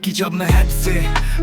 कि जब मैं हद से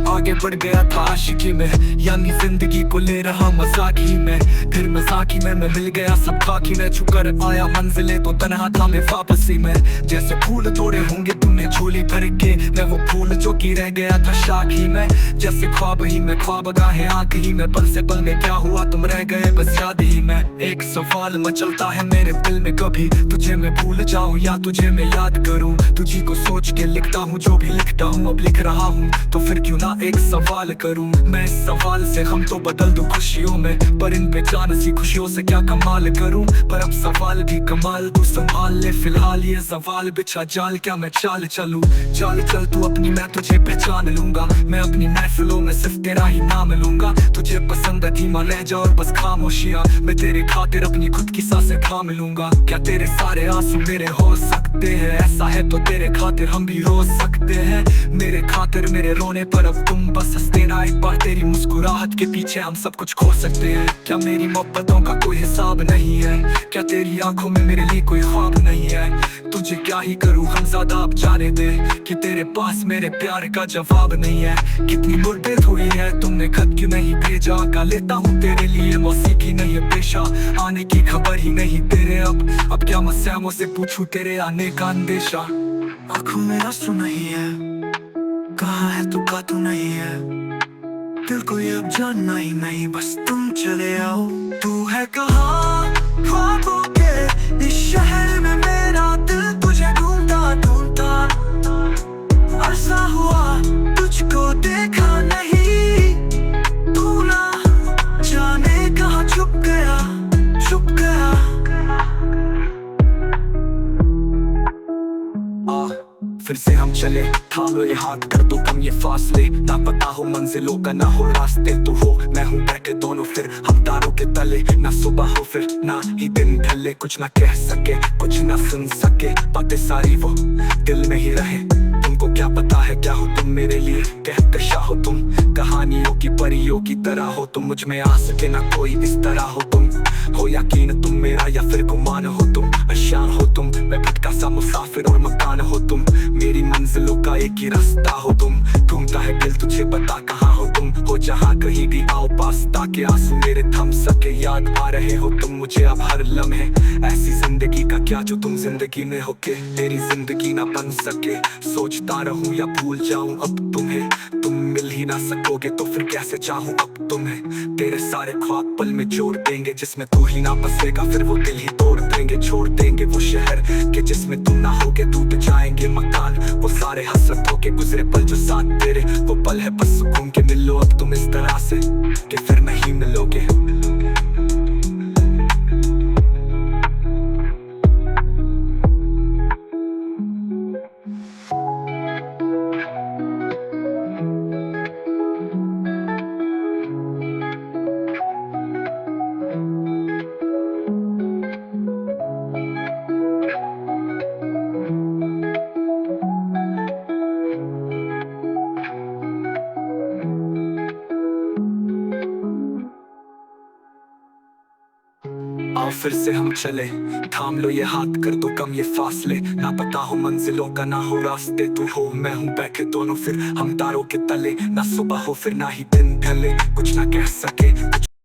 आगे बढ़ गया था आशिकी में, यानी जिंदगी को ले रहा मजाक ही में। फिर मजाकी में मैं मिल गया सब खाकी में, छुकर आया मंजिले तो तन्हा था मैं वापसी में। जैसे फूल तोड़े होंगे तुमने झोली भर के, मैं वो फूल जो कि रह गया था शाख ही में। जैसे ख्वाब ही में ख्वाब गाहे आंख ही में, पल से पल में क्या हुआ तुम रह गए बस याद ही में। एक सवाल मचलता है मेरे दिल में, कभी तुझे मैं भूल जाऊं या तुझे मैं याद करूं। तुझी को सोच के लिखता हूँ जो भी लिखता हूँ, अब लिख रहा हूँ तो फिर क्यों ना एक सवाल करूं। मैं इस सवाल से हम तो बदल दूं खुशियों में, पर इन बेजान सी खुशियों से क्या कमाल करूं। पर अब सवाल भी कमाल तू संभाल ले, फिलहाल ये सवाल बिछा जाल, क्या मैं चाल चलूं। चाल चल तू अपनी, मैं तुझे पहचान लूंगा। मैं अपनी महफिलों में सिर्फ तेरा ही नाम लूंगा। तुझे पसंद है धीमा लहजा और बस खामोशियां, मैं तेरे खातिर अपनी खुद की सांसें थाम लूंगा। क्या तेरे सारे आंसू मेरे हो सकते हैं, ऐसा है तो तेरे खातिर हम भी रो सकते हैं। मेरे खातिर मेरे रोने पर अब तुम बस हंसते ना, एक बार तेरी मुस्कुराहट के पीछे हम सब कुछ खो सकते हैं। क्या मेरी मोहब्बतों का कोई हिसाब नहीं है, क्या तेरी आंखों में मेरे लिए कोई ख्वाब नहीं है। तुझे क्या ही करूँ हम ज्यादा अब जाने दे, कि तेरे पास मेरे प्यार का जवाब नहीं है। कितनी मुद्दत हुई है तुमने खत क्यों नहीं भेजा, का लेता हूँ तेरे लिए मौसीकी नहीं है पेशा। आने की खबर ही नहीं तेरे अब क्या मसला मुझसे पूछूं तेरे आने का अंदेशा। आँखों में आंसू नहीं है, कहाँ है तू का तू नहीं है। दिल को ये अब जानना ही नहीं, बस तुम चले आओ। तू है कहाँ ख्वाबों के इस शहर में, मेरा दिल तुझे ढूंढता ढूंढता। अरसा हुआ तुझको देखा नहीं, तू ना जाने कहाँ छुप गया छुप गया। फिर से हम चले, थाम लो ये हाथ, कर दो कम ये फासले। ना पता हो मंजिलों का ना हो रास्ते, तू हो मैं हूँ बैठे दोनों फिर हम तारों के तले। ना सुबह हो फिर ना ही दिन ढले, कुछ ना कह सके कुछ ना सुन सके, बातें सारी वो दिल में ही रहे। तुमको क्या पता है क्या हो तुम मेरे लिए, कहकशा हो तुम, कहानियों की परियों की तरह हो तुम। मुझ में आ सके ना कोई इस तरह हो तुम, हो यकीन तुम मेरा या फिर गुमान हो तुम। अशान हो तुम, मैं भटका सा मुसाफिर और मकान हो तुम। मेरी मंजिलों का एक ही रास्ता हो तुम, घूमता है दिल तुझे पता कहाँ हो तुम। हो जहाँ कहीं भी आओ पास, ताकि आंसू मेरे थम सके। याद आ रहे हो तुम मुझे अब हर लम्हे, ऐसी जिंदगी का क्या जो तुम जिंदगी में होके तेरी जिंदगी ना बन सके। सोचता रहूं या भूल जाऊं अब तुम्हें, तुम मिल ही ना सकोगे तो फिर कैसे चाहूं अब तुम्हें। तेरे सारे ख्वाब पल में जोड़ देंगे, जिसमें तू ही ना बसेगा फिर वो दिल ही तोड़ देंगे। छोड़ देंगे वो शहर के जिसमें तुम ना होगे, टूट जाएंगे मकान वो सारे हसरतों के गुजरे पल जो साथ तेरे। वो पल है बस सुकून के, मिलो अब तुम इस तरह से कि फिर नहीं मिलोगे। आओ फिर से हम चले, थाम लो ये हाथ, कर दो कम ये फासले। ना पता हो मंजिलों का ना हो रास्ते, तू हो मैं हूँ बैठे दोनों फिर हम तारों के तले। ना सुबह हो फिर ना ही दिन ढले, कुछ ना कह सके